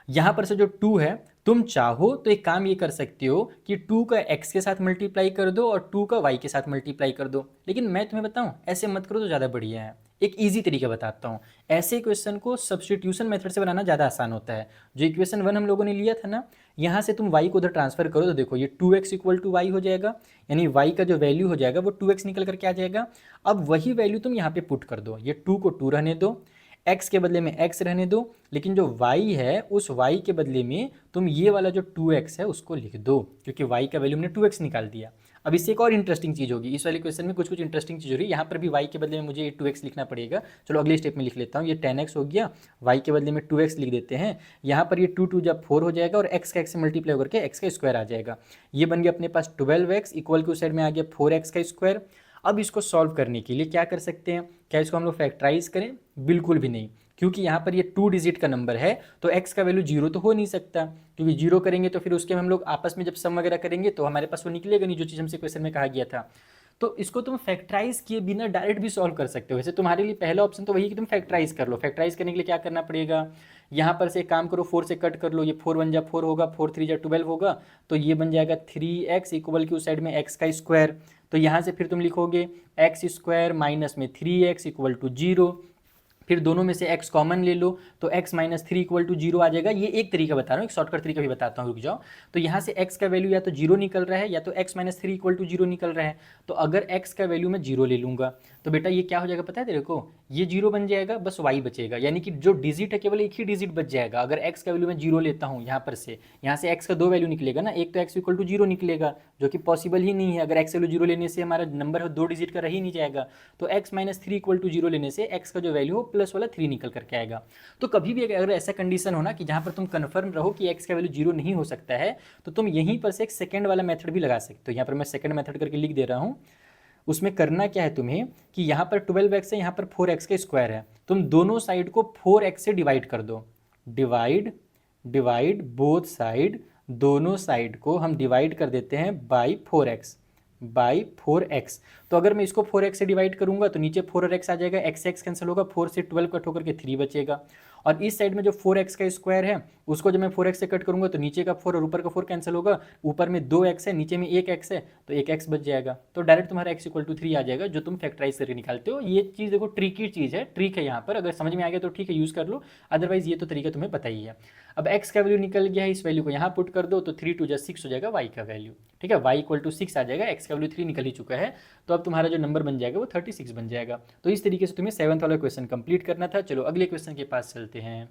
यहाँ पर से जो 2 है तुम चाहो तो एक काम ये कर सकते हो कि 2 का x के साथ मल्टीप्लाई कर दो और 2 का y के साथ मल्टीप्लाई कर दो, लेकिन मैं तुम्हें बताऊं ऐसे मत करो तो ज़्यादा बढ़िया है। एक इजी तरीका बताता हूँ, ऐसे क्वेश्चन को सब्स्टिट्यूशन मेथड से बनाना ज़्यादा आसान होता है। जो इक्वेशन 1 हम लोगों ने लिया था ना, यहाँ से तुम y को उधर ट्रांसफर करो तो देखो ये 2x इक्वल टू वाई हो जाएगा, यानी y का जो वैल्यू हो जाएगा वो 2x निकल करके आ जाएगा। अब वही वैल्यू तुम यहाँ पे पुट कर दो, ये 2 को 2 रहने दो, x के बदले में x रहने दो, लेकिन जो y है उस y के बदले में तुम ये वाला जो 2x है उसको लिख दो, क्योंकि y का वैल्यू हमने 2x निकाल दिया। अब इससे एक और इंटरेस्टिंग चीज़ होगी, इस वाले क्वेश्चन में कुछ कुछ इंटरेस्टिंग चीज़ हो रही है। यहाँ पर भी y के बदले में मुझे 2x लिखना पड़ेगा, चलो अगले स्टेप में लिख लेता हूँ। ये 10x हो गया, y के बदले में 2x लिख देते हैं। यहाँ पर ये 2 2 जब 4 हो जाएगा और x का x से मल्टीप्लाई करके x का स्क्वायर आ जाएगा। ये बन गया अपने पास 12x इक्वल के उस साइड में आ गया 4x का स्क्वायर। अब इसको सॉल्व करने के लिए क्या कर सकते हैं, क्या इसको हम लोग फैक्टराइज करें? बिल्कुल भी नहीं, क्योंकि यहाँ पर ये 2 डिजिट का नंबर है तो x का वैल्यू 0 तो हो नहीं सकता, क्योंकि 0 करेंगे तो फिर उसके हम लोग आपस में जब सम वगैरह करेंगे तो हमारे पास वो निकलेगा नहीं, जो चीज़ हमसे क्वेश्चन में कहा गया था। तो इसको तुम फैक्टराइज किए बिना डायरेक्ट भी सॉल्व कर सकते हो। वैसे तुम्हारे लिए पहला ऑप्शन तो वही कि तुम फैक्टराइज कर लो। फैक्टराइज करने के लिए क्या करना पड़ेगा, यहाँ पर से एक काम करो 4 से कट कर लो, ये 4 1 जा 4 होगा, 4 3 जा 12 होगा, तो ये बन जाएगा 3x इक्वल की उस साइड में x का स्क्वायर। तो यहाँ से फिर तुम लिखोगे एक्स स्क्वायर माइनस में 3x इक्वल टू 0, फिर दोनों में से x कॉमन ले लो तो x माइनस 3 इक्वल टू 0 आ जाएगा। ये एक तरीका बता रहा हूँ, एक शॉर्टकट तरीका भी बताता हूँ, रुक जाओ। तो यहाँ से x का वैल्यू या तो 0 निकल रहा है या तो x माइनस 3 इक्वल टू 0 निकल रहा है। तो अगर x का वैल्यू मैं 0 ले लूँगा तो बेटा ये क्या हो जाएगा पता है तेरे को, ये 0 बन जाएगा, बस y बचेगा, यानी कि जो डिजिट है केवल एक ही डिजिट बच जाएगा। अगर x का वैल्यू मैं 0 लेता हूँ यहाँ पर से, यहाँ से x का 2 वैल्यू निकलेगा ना, एक तो x इक्वल टू 0 निकलेगा जो कि पॉसिबल ही नहीं है। अगर x वैल्यू 0 लेने से हमारा नंबर है 2 डिजिट का रह ही नहीं जाएगा। तो x माइनस 3 इक्वल टू 0 लेने से x का जो वैल्यू हो प्लस वाला 3 निकल करके आएगा। तो कभी भी अगर ऐसा कंडीशन हो ना कि जहाँ पर तुम कन्फर्म रहो कि x का वैल्यू 0 नहीं हो सकता है, तो तुम यहीं पर से एक सेकंड वाला मेथड भी लगा सकते हो। यहाँ पर मैं सेकंड मेथड करके लिख दे रहा हूँ। उसमें करना क्या है तुम्हें कि यहाँ पर 12x है, यहाँ पर 4x का स्क्वायर है, तुम दोनों साइड को 4x से डिवाइड कर दो। डिवाइड बोथ साइड, दोनों साइड को हम डिवाइड कर देते हैं बाई 4x। तो अगर मैं इसको 4x से डिवाइड करूंगा तो नीचे 4 और x आ जाएगा, x कैंसिल होगा, 4 से 12 कट होकर के 3 बचेगा। और इस साइड में जो 4x का स्क्वायर है उसको जब मैं 4x से कट करूंगा तो नीचे का 4 और ऊपर का 4 कैंसिल होगा, ऊपर में 2x है, नीचे में 1x है, तो 1x बच जाएगा। तो डायरेक्ट तुम्हारा x इक्वल टू 3 आ जाएगा, जो तुम फैक्टराइज करके निकालते हो। ये चीज़ देखो ट्रिकी चीज़ है, ट्रिक है यहाँ पर, अगर समझ में आ गया तो ठीक है यूज़ कर लो, अदरवाइज ये तो तरीका तुम्हें पता ही है। अब x का वैल्यू निकल गया है, इस वैल्यू को यहाँ पुट कर दो तो 3 2 6 हो जाएगा y का वैल्यू। ठीक है, y इक्वल टू 6 आ जाएगा, x का वैल्यू 3 निकल ही चुका है, तो अब तुम्हारा जो नंबर बन जाएगा वो 36 बन जाएगा। तो इस तरीके से तुम्हें 7th वाला क्वेश्चन कंप्लीट करना था। चलो अगले क्वेश्चन के पास चलते हैं।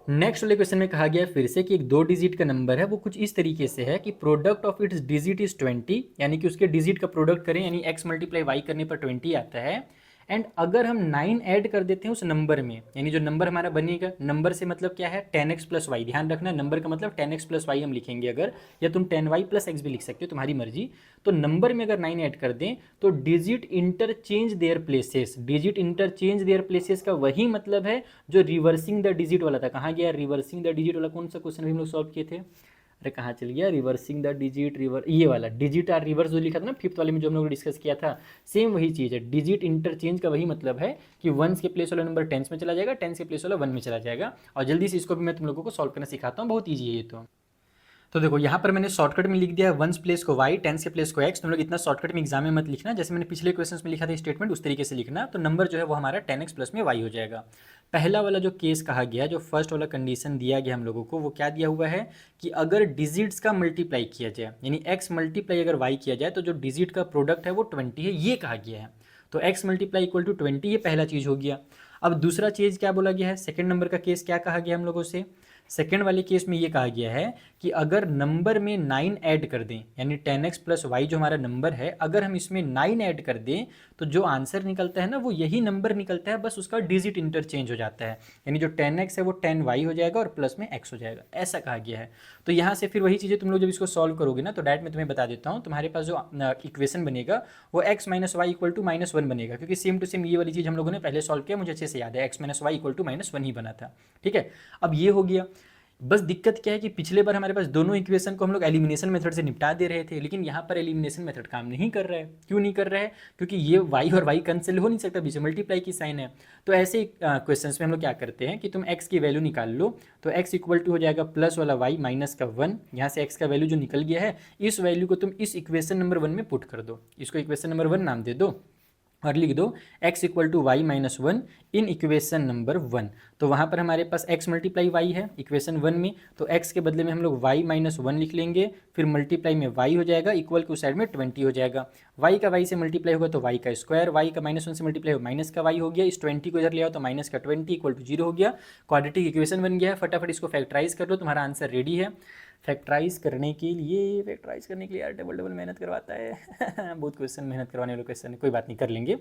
नेक्स्ट वाले क्वेश्चन में कहा गया है फिर से कि एक 2 डिजिट का नंबर है, वो कुछ इस तरीके से है कि product of its digit is 20, यानी कि उसके डिजिट का प्रोडक्ट करें यानी x मल्टीप्लाई y करने पर 20 आता है। एंड अगर हम 9 ऐड कर देते हैं उस नंबर में, यानी जो नंबर हमारा बनेगा, नंबर से मतलब क्या है 10x प्लस वाई, ध्यान रखना नंबर का मतलब 10x प्लस वाई हम लिखेंगे अगर, या तुम 10y प्लस एक्स भी लिख सकते हो, तुम्हारी मर्जी। तो नंबर में अगर 9 ऐड कर दें तो digit interchange their places, digit interchange their places का वही मतलब है जो रिवर्सिंग द डिजिट वाला था। कहाँ गया रिवर्सिंग द डिजिट वाला, कौन सा क्वेश्चन भी हम लोग सॉल्व किए थे, अरे कहाँ चल गया, रिवर्सिंग द डिजिट, ये वाला डिजिट आर रिवर्स जो लिखा था ना फिफ्थ वाले में, जो हम लोग डिस्कस किया था, सेम वही चीज़ है। डिजिट इंटरचेंज का वही मतलब है कि वंस के प्लेस वाला नंबर टेंस में चला जाएगा, टेंस के प्लेस वाला वन में चला जाएगा। और जल्दी से इसको भी मैं तुम लोगों को सॉल्व करना सिखाता हूँ, बहुत ईजी है ये तो देखो यहाँ पर मैंने शॉर्टकट में लिख दिया है वंस प्लेस को वाई, टेंस के प्लेस को एक्स। तुम लोग इतना शॉर्टकट में एग्जाम में मत लिखना, जैसे मैंने पिछले क्वेश्चंस में लिखा था स्टेटमेंट उस तरीके से लिखना। तो नंबर जो है वो हमारा 10x प्लस में वाई हो जाएगा। पहला वाला जो केस कहा गया, जो फर्स्ट वाला कंडीशन दिया गया हम लोगों को, वो क्या दिया हुआ है कि अगर डिजिट्स का मल्टीप्लाई किया जाए, यानी x मल्टीप्लाई अगर y किया जाए तो जो डिजिट का प्रोडक्ट है वो 20 है, ये कहा गया है। तो x मल्टीप्लाई इक्वल टू 20, ये पहला चीज़ हो गया। अब दूसरा चीज़ क्या बोला गया है, सेकेंड नंबर का केस क्या कहा गया हम लोगों से, सेकेंड वाले केस में ये कहा गया है कि अगर नंबर में 9 ऐड कर दें, यानी 10x प्लस वाई जो हमारा नंबर है, अगर हम इसमें 9 ऐड कर दें तो जो आंसर निकलता है ना वो यही नंबर निकलता है, बस उसका डिजिट इंटरचेंज हो जाता है, यानी जो 10x है वो 10y हो जाएगा और प्लस में x हो जाएगा, ऐसा कहा गया है। तो यहाँ से फिर वही चीज़ें तुम लोग जब इसको सॉल्व करोगे ना, तो डायरेक्ट मैं तुम्हें बता देता हूँ, तुम्हारे पास जो इक्वेशन बनेगा वो x minus y equal to -1 बनेगा, क्योंकि सेम टू सेम ये वाली चीज़ हम लोगों ने पहले सॉल्व किया, मुझे अच्छे से याद है, x minus y equal to -1 ही बना था। ठीक है, अब ये हो गया। बस दिक्कत क्या है कि पिछले बार हमारे पास दोनों इक्वेशन को हम लोग एलिमिनेशन मेथड से निपटा दे रहे थे, लेकिन यहाँ पर एलिमिनेशन मेथड काम नहीं कर रहा है। क्यों नहीं कर रहा है, क्योंकि ये y और y कैंसिल हो नहीं सकता, बीच में मल्टीप्लाई की साइन है। तो ऐसे क्वेश्चन में हम लोग क्या करते हैं कि तुम x की वैल्यू निकाल लो, तो x इक्वल टू हो जाएगा प्लस वाला y माइनस का 1, यहाँ से x का वैल्यू जो निकल गया है, इस वैल्यू को तुम इस इक्वेशन नंबर 1 में पुट कर दो, इसको इक्वेशन नंबर 1 नाम दे दो और लिख दो x equal to y minus 1 in equation number 1। तो वहाँ पर हमारे पास x मल्टीप्लाई y है इक्वेशन 1 में, तो x के बदले में हम लोग y माइनस 1 लिख लेंगे, फिर मल्टीप्लाई में y हो जाएगा, इक्वल के उस साइड में 20 हो जाएगा। y का y से मल्टीप्लाई होगा तो y का स्क्वायर, y का -1 से मल्टीप्लाई हो माइनस का y हो गया, इस 20 को इधर ले आओ तो माइनस का 20 इक्वल टू 0 हो गया। क्वाड्रेटिक इक्वेशन बन गया है। फटाफट इसको फैक्टराइज कर लो, तुम्हारा आंसर रेडी है। फैक्टराइज करने के लिए यार डबल मेहनत करवाता है बहुत क्वेश्चन मेहनत करवाने वाले क्वेश्चन है, कोई बात नहीं, कर लेंगे।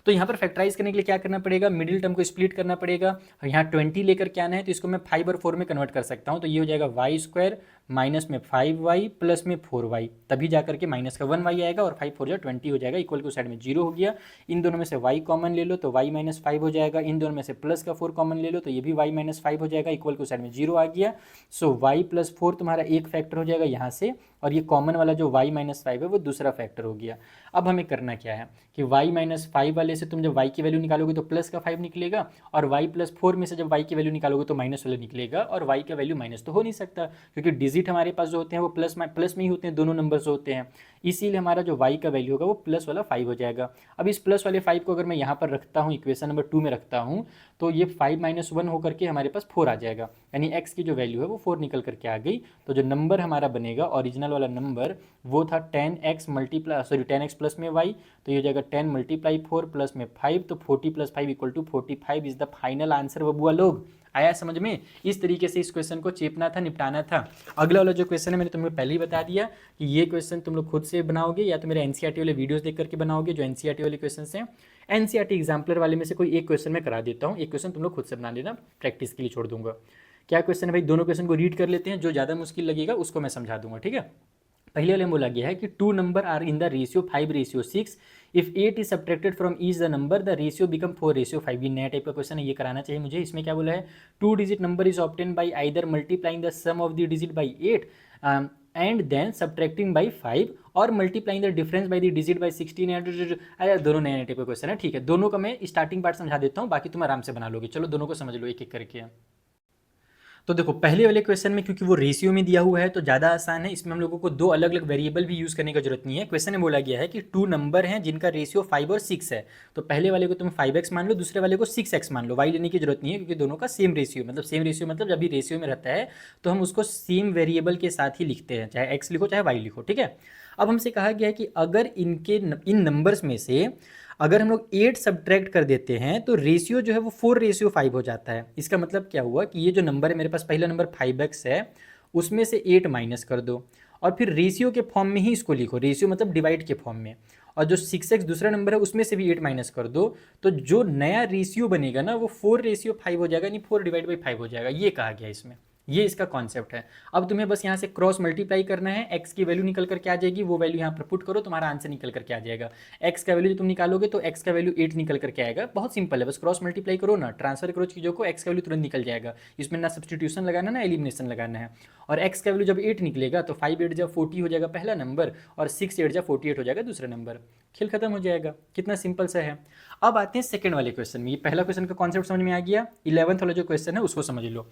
तो यहाँ पर फैक्टराइज करने के लिए क्या करना पड़ेगा, मिडिल टर्म को स्प्लिट करना पड़ेगा, और यहाँ 20 लेकर क्या आना है, तो इसको मैं 5 और 4 में कन्वर्ट कर सकता हूँ। तो ये हो जाएगा वाई स्क्वायर माइनस में 5y प्लस में 4y, तभी जाकर के माइनस का 1y आएगा और 5 4 जा 20 हो जाएगा, इक्वल के साइड में 0 हो गया। इन दोनों में से y कॉमन ले लो तो y माइनस 5 हो जाएगा, इन दोनों में से प्लस का 4 कॉमन ले लो तो ये भी y माइनस 5 हो जाएगा, इक्वल के साइड में 0 आ गया। सो y प्लस 4 तुम्हारा एक फैक्टर हो जाएगा यहाँ से, और ये कॉमन वाला जो y माइनस 5 है वो दूसरा फैक्टर हो गया। अब हमें करना क्या है कि y माइनस 5 वाले से तुम जब y की वैल्यू निकालोगे तो प्लस का 5 निकलेगा, और y प्लस 4 में से जब y की वैल्यू निकालोगे तो माइनस वाला निकलेगा, और y का वैल्यू माइनस तो हो नहीं सकता, क्योंकि डिजिट हमारे पास जो होते हैं वो प्लस में ही होते हैं, दोनों नंबर्स होते हैं, इसीलिए हमारा जो y का वैल्यू होगा वो प्लस वाला 5 हो जाएगा। अब इस प्लस वाले 5 को अगर मैं यहाँ पर रखता हूँ, इक्वेशन नंबर 2 में रखता हूँ, तो ये 5 माइनस 1 होकर के हमारे पास 4 आ जाएगा, यानी x की जो वैल्यू है वो 4 निकल करके आ गई। तो जो नंबर हमारा बनेगा ओरिजिनल वाला नंबर वो था 10x मल्टीप्लाई 10x प्लस में y, तो ये हो जाएगा 10 मल्टीप्लाई 4 प्लस में 5, तो 40 plus 5 equal to 45 is the final answer. बबुआ लोग आया समझ में, इस तरीके से इस क्वेश्चन को चेपना था, निपटाना था। अगला वाला जो क्वेश्चन है मैंने तुम्हें पहले ही बता दिया कि ये क्वेश्चन तुम लोग खुद से बनाओगे या तो मेरे एनसीईआरटी वाले वीडियोस देख करके बनाओगे, जो एनसीईआरटी वाले क्वेश्चन हैं। एनसीईआरटी एग्जाम्पलर वाले में से कोई एक क्वेश्चन मैं करा देता हूँ, एक क्वेश्चन तुम लोग खुद से बना लेना, प्रैक्टिस के लिए छोड़ दूंगा। क्या क्वेश्चन है भाई, दोनों क्वेश्चन को रीड कर लेते हैं, जो ज़्यादा मुश्किल लगेगा उसको मैं समझा दूंगा, ठीक है। पहले वाले में बोला गया है कि 2 number are in the ratio 5:6, if 8 is subtracted from each the number the ratio become 4:5। ये नया टाइप का क्वेश्चन है, ये कराना चाहिए मुझे। इसमें क्या बोला है, 2 digit number is obtain by either multiplying the sum of the digit by 8 and then subtracting by 5 और multiplying the difference by the digit by 16। अरे दोनों नए टाइप का क्वेश्चन है, ठीक है। दोनों का मैं स्टार्टिंग पार्ट समझा देता हूँ, बाकी तुम आराम से बना लोगे। चलो दोनों को समझ लो एक एक करके। तो देखो पहले वाले क्वेश्चन में क्योंकि वो रेशियो में दिया हुआ है तो ज़्यादा आसान है, इसमें हम लोगों को 2 अलग अलग वेरिएबल भी यूज़ करने की जरूरत नहीं है। क्वेश्चन में बोला गया है कि 2 नंबर हैं जिनका रेशियो 5 और 6 है, तो पहले वाले को तुम 5x मान लो, दूसरे वाले को 6x मान लो। y लेने की जरूरत नहीं है क्योंकि दोनों का सेम रेशियो, मतलब जब भी रेशियो में रहता है तो हम उसको सेम वेरिएबल के साथ ही लिखते हैं, चाहे x लिखो चाहे y लिखो, ठीक है। अब हमसे कहा गया है कि अगर इन नंबर्स में से अगर हम लोग 8 सब्ट्रैक्ट कर देते हैं तो रेशियो जो है वो 4:5 हो जाता है। इसका मतलब क्या हुआ कि ये जो नंबर है मेरे पास, पहला नंबर 5x है, उसमें से 8 माइनस कर दो और फिर रेशियो के फॉर्म में ही इसको लिखो, रेशियो मतलब डिवाइड के फॉर्म में। और जो 6x दूसरा नंबर है उसमें से भी 8 माइनस कर दो, तो जो नया रेशियो बनेगा ना वो 4:5 हो जाएगा, यानी 4/5 हो जाएगा। ये कहा गया इसमें, ये इसका कॉन्सेप्ट है। अब तुम्हें बस यहाँ से क्रॉस मल्टीप्लाई करना है, x की वैल्यू निकल करके आ जाएगी, वो वैल्यू यहाँ पर पुट करो, तुम्हारा आंसर निकल करके आ जाएगा। x का वैल्यू तुम निकालोगे तो x का वैल्यू 8 निकल करके आएगा। बहुत सिंपल है, बस क्रॉस मल्टीप्लाई करो ना, ट्रांसफर करो चीज़ों को, x का वैल्यू तुरंत निकल जाएगा। इसमें ना सब्सटीट्यूशन लगाना ना एलिमिनेशन लगाना है। और x का वैल्यू जब 8 निकलेगा तो 5 8 जब 40 हो जाएगा पहला नंबर, और 6 8 जब 48 हो जाएगा दूसरा नंबर। खेल खत्म हो जाएगा। कितना सिंपल सा है। अब आते हैं सेकंड वाले क्वेश्चन में। ये पहला क्वेश्चन का कॉन्सेप्ट समझ में आ गया। 11th वाला जो क्वेश्चन है उसको समझ लो।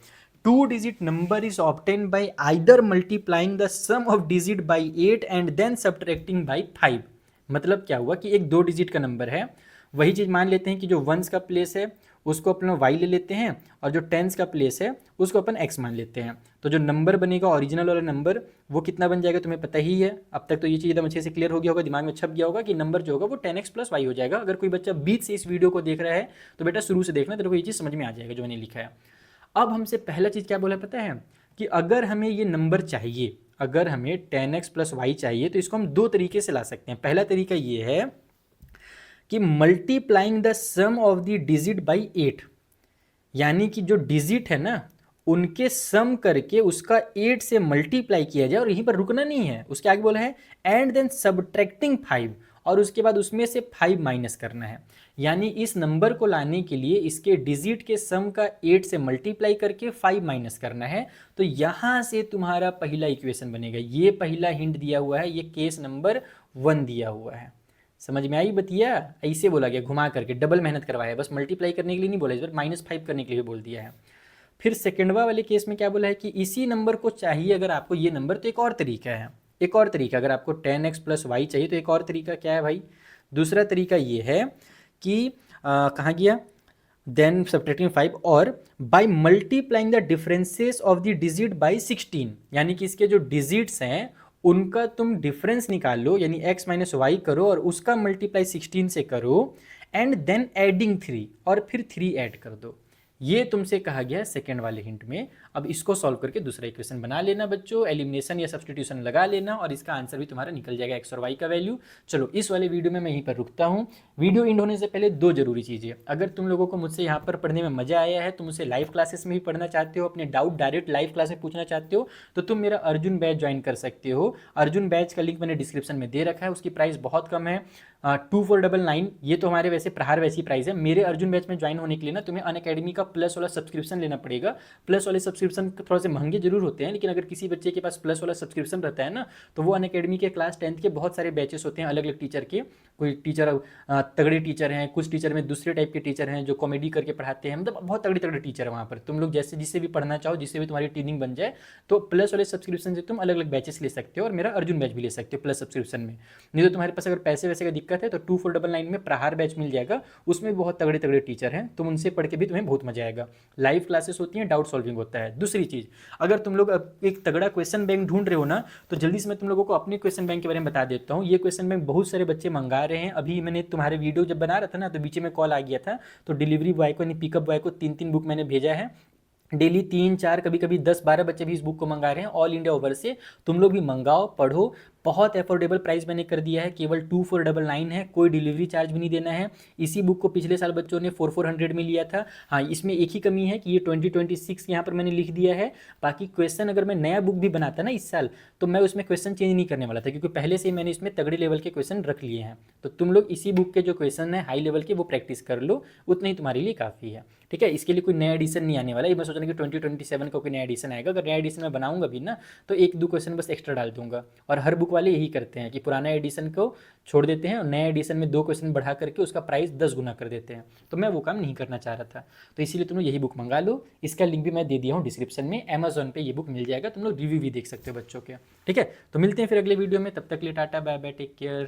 2 digit number is obtain by either multiplying the sum of digit by 8 and then subtracting by 5। मतलब क्या हुआ कि एक 2 डिजिट का नंबर है, वही चीज़ मान लेते हैं कि जो वंस का प्लेस है उसको अपना y ले लेते हैं, और जो टेंस का प्लेस है उसको अपन x मान लेते हैं। तो जो नंबर बनेगा ओरिजिनल वाला नंबर वो कितना बन जाएगा तुम्हें पता ही है। अब तक तो ये चीज़ एकदम अच्छे से क्लियर हो गया होगा, दिमाग में छप गया होगा कि नंबर जो होगा वो 10x + y हो जाएगा। अगर कोई बच्चा बीच से इस वीडियो को देख रहा है तो बेटा शुरू से देखना, तेरे को ये चीज़ समझ में आ जाएगा जो मैंने लिखा है। अब हमसे पहला चीज़ क्या बोला पता है कि अगर हमें ये नंबर चाहिए, अगर हमें 10x + y चाहिए तो इसको हम 2 तरीके से ला सकते हैं। पहला तरीका ये है कि multiplying the sum of the digit by 8, यानी कि जो डिजिट है ना उनके सम करके उसका 8 से मल्टीप्लाई किया जाए, और यहीं पर रुकना नहीं है, उसके आगे बोला है एंड देन सब्ट्रैक्टिंग 5, और उसके बाद उसमें से 5 माइनस करना है। यानी इस नंबर को लाने के लिए इसके डिजिट के सम का 8 से मल्टीप्लाई करके 5 माइनस करना है। तो यहाँ से तुम्हारा पहला इक्वेशन बनेगा। ये पहला हिंट दिया हुआ है, ये केस नंबर 1 दिया हुआ है। समझ में आई बतिया? ऐसे बोला गया घुमा करके, डबल मेहनत करवाया, बस मल्टीप्लाई करने के लिए नहीं बोला, इस बार -5 करने के लिए बोल दिया है। फिर सेकेंडवा वाले केस में क्या बोला है कि इसी नंबर को चाहिए अगर आपको ये नंबर, तो एक और तरीका है। एक और तरीका, अगर आपको 10x + y चाहिए तो एक और तरीका क्या है भाई? दूसरा तरीका ये है कि कहाँ गया, देन सब्ट्रैक्टिंग 5 और by multiplying the differences of the digit bye 16, यानी कि इसके जो डिजिट्स हैं उनका तुम डिफरेंस निकाल लो, यानी x - y करो और उसका मल्टीप्लाई 16 से करो, एंड देन एडिंग 3, और फिर 3 ऐड कर दो। ये तुमसे कहा गया है सेकेंड वाले हिंट में। अब इसको सॉल्व करके दूसरा इक्वेशन बना लेना बच्चों, एलिमिनेशन या सब्स्टिट्यूशन लगा लेना, और इसका आंसर भी तुम्हारा निकल जाएगा x और y का वैल्यू। चलो इस वाले वीडियो में मैं यहीं पर रुकता हूँ। वीडियो एंड होने से पहले 2 जरूरी चीज़ें, अगर तुम लोगों को मुझसे यहाँ पर पढ़ने में मजा आया है, तुम मुझसे लाइव क्लासेस में भी पढ़ना चाहते हो, अपने डाउट डायरेक्ट लाइव क्लास में पूछना चाहते हो, तो तुम मेरा अर्जुन बैच ज्वाइन कर सकते हो। अर्जुन बैच का लिंक मैंने डिस्क्रिप्शन में दे रखा है, उसकी प्राइस बहुत कम है, 2499। ये तो हमारे वैसे प्रहार वैसी प्राइस है। मेरे अर्जुन बैच में ज्वाइन होने के लिए ना तुम्हें अनअकैडमी का प्लस वाला सब्सक्रिप्शन लेना पड़ेगा। प्लस वाले सब्सक्रिप्शन थोड़ा से महंगे जरूर होते हैं, लेकिन अगर किसी बच्चे के पास प्लस वाला सब्सक्रिप्शन रहता है ना, तो वो अनअकैडमी के क्लास 10th के बहुत सारे बैचेस होते हैं अलग अलग टीचर के। कोई टीचर तगड़े टीचर हैं, कुछ टीचर में दूसरे टाइप के टीचर हैं जो कॉमेडी करके पढ़ाते हैं, मतलब बहुत तगड़े तगड़े टीचर है वहाँ पर। तुम लोग जैसे जिससे भी पढ़ना चाहो, जिससे भी तुम्हारी ट्रेनिंग बन जाए, तो प्लस वाले सब्सक्रिप्शन से तुम अलग अलग बैचेस ले सकते हो, और मेरा अर्जुन बैच भी ले सकते हो प्लस सब्सक्रिप्शन में। नहीं तो तुम्हारे पास अगर पैसे वैसे का दिक्कत है तो 2499 में प्रहार बैच मिल जाएगा, उसमें बहुत तगड़े तगड़े टीचर हैं, तुम उनसे पढ़ के भी तुम्हें बहुत मजा आएगा। लाइव क्लासेस होती हैं, डाउट सॉल्विंग होता है। दूसरी चीज़, अगर तुम लोग एक तगड़ा क्वेश्चन बैंक ढूंढ रहे हो ना, तो जल्दी से मैं तुम लोगों को अपने क्वेश्चन बैंक के बारे में बता देता हूँ। ये क्वेश्चन बैंक बहुत सारे बच्चे मंगा रहे हैं। अभी मैंने तुम्हारे वीडियो जब बना रहा था ना, तो बीच में कॉल आ गया था, तो डिलीवरी बॉय को, पिकअप बॉय को 3-3 बुक मैंने भेजा है। डेली 3-4 कभी कभी 10-12 बच्चे भी इस बुक को मंगा रहे हैं ऑल इंडिया ओवर से। तुम लोग भी मंगाओ, पढ़ो। बहुत अफोर्डेबल प्राइस मैंने कर दिया है, केवल 2499 है, कोई डिलीवरी चार्ज भी नहीं देना है। इसी बुक को पिछले साल बच्चों ने 4400 में लिया था। हाँ, इसमें एक ही कमी है कि ये 2026 यहाँ पर मैंने लिख दिया है। बाकी क्वेश्चन अगर मैं नया बुक भी बनाता ना इस साल, तो मैं उसमें क्वेश्चन चेंज नहीं करने वाला था, क्योंकि पहले से ही मैंने इसमें तगड़े लेवल के क्वेश्चन रख लिए हैं। तो तुम लोग इसी बुक के जो क्वेश्चन है हाई लेवल के, वो प्रैक्टिस कर लो, उतना ही तुम्हारे लिए काफ़ी है। ठीक है, इसके लिए कोई नया एडिशन नहीं आने वाला। ये मैं सोच रहा हूँ कि 2027 का कोई नया एडिशन आएगा। अगर नया एडिशन मैं बनाऊंगा भी ना, तो 1-2 क्वेश्चन बस एक्स्ट्रा डाल दूंगा। और हर बुक वाले यही करते हैं कि पुराना एडिशन को छोड़ देते हैं और नया एडिशन में 2 क्वेश्चन बढ़ा करके उसका प्राइस 10 गुना कर देते हैं। तो मैं वो काम नहीं करना चाह रहा था, तो इसीलिए तुम लोग यही बुक मंगा लो। इसका लिंक भी मैं दे दिया हूँ डिस्क्रिप्शन में। अमेजोन पे ये बुक मिल जाएगा, तुम लोग रिव्यू भी देख सकते हो बच्चों के। ठीक है, तो मिलते हैं फिर अगले वीडियो में। तब तक के लिए tata bye bye, take care.